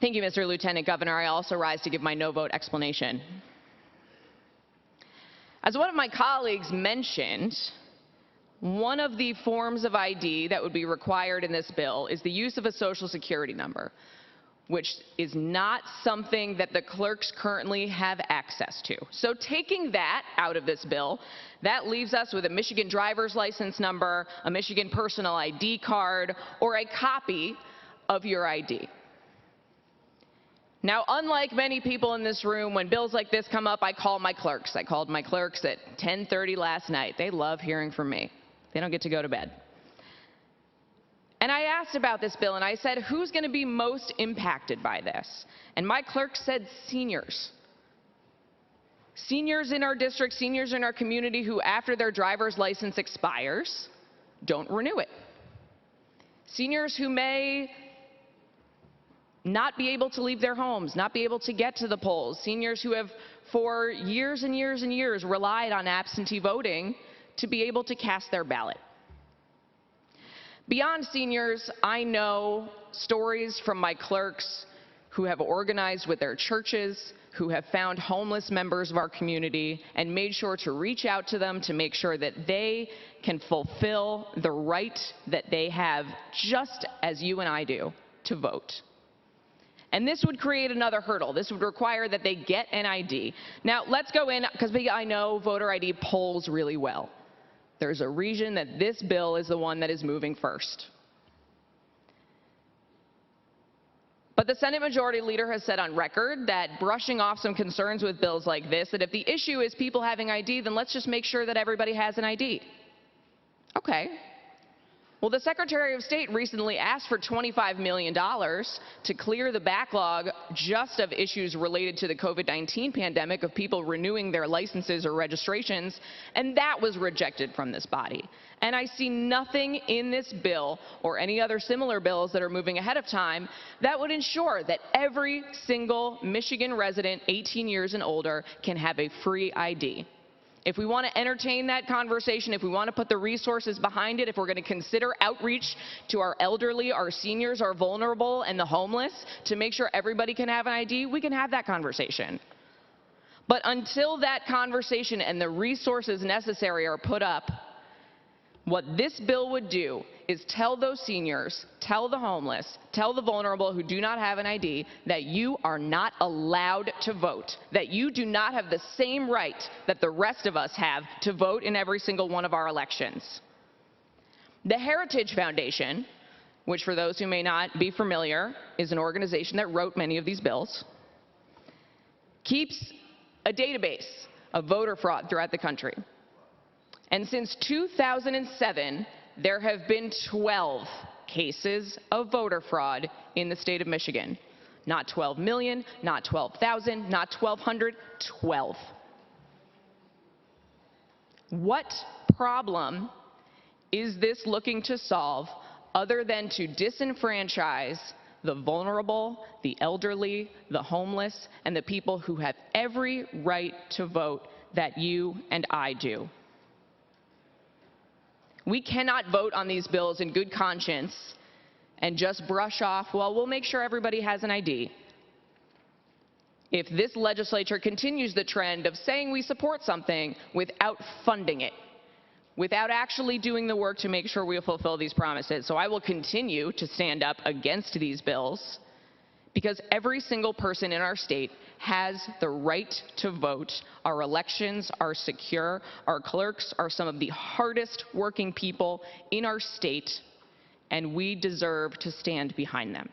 Thank you, Mr. Lieutenant Governor. I also rise to give my no vote explanation. As one of my colleagues mentioned, one of the forms of ID that would be required in this bill is the use of a Social Security number, which is not something that the clerks currently have access to. So taking that out of this bill, that leaves us with a Michigan driver's license number, a Michigan personal ID card, or a copy of your ID. Now, unlike many people in this room, when bills like this come up, I call my clerks. I called my clerks at 10:30 last night. They love hearing from me. They don't get to go to bed. And I asked about this bill, and I said, who's going to be most impacted by this? And my clerk said seniors. Seniors in our district, seniors in our community who, after their driver's license expires, don't renew it. Seniors who may not be able to leave their homes, not be able to get to the polls. Seniors who have, for years and years and years, relied on absentee voting to be able to cast their ballot. Beyond seniors, I know stories from my clerks who have organized with their churches, who have found homeless members of our community and made sure to reach out to them to make sure that they can fulfill the right that they have, just as you and I do, to vote. And this would create another hurdle. This would require that they get an ID. Now, let's go in, because I know voter ID polls really well. There's a reason that this bill is the one that is moving first. But the Senate Majority Leader has said on record that, brushing off some concerns with bills like this, that if the issue is people having ID, then let's just make sure that everybody has an ID. Okay. Well, the Secretary of State recently asked for $25 million to clear the backlog just of issues related to the COVID-19 pandemic of people renewing their licenses or registrations, and that was rejected from this body. And I see nothing in this bill or any other similar bills that are moving ahead of time that would ensure that every single Michigan resident 18 years and older can have a free ID. If we want to entertain that conversation, if we want to put the resources behind it, if we're going to consider outreach to our elderly, our seniors, our vulnerable, and the homeless to make sure everybody can have an ID, we can have that conversation. But until that conversation and the resources necessary are put up, what this bill would do is tell those seniors, tell the homeless, tell the vulnerable who do not have an ID that you are not allowed to vote, that you do not have the same right that the rest of us have to vote in every single one of our elections. The Heritage Foundation, which for those who may not be familiar, is an organization that wrote many of these bills, keeps a database of voter fraud throughout the country. And since 2007, there have been 12 cases of voter fraud in the state of Michigan. Not 12 million, not 12,000, not 1,200, 12. What problem is this looking to solve other than to disenfranchise the vulnerable, the elderly, the homeless, and the people who have every right to vote that you and I do? We cannot vote on these bills in good conscience and just brush off, well, we'll make sure everybody has an ID. If this legislature continues the trend of saying we support something without funding it, without actually doing the work to make sure we fulfill these promises. So I will continue to stand up against these bills, because every single person in our state has the right to vote. Our elections are secure. Our clerks are some of the hardest working people in our state, and we deserve to stand behind them.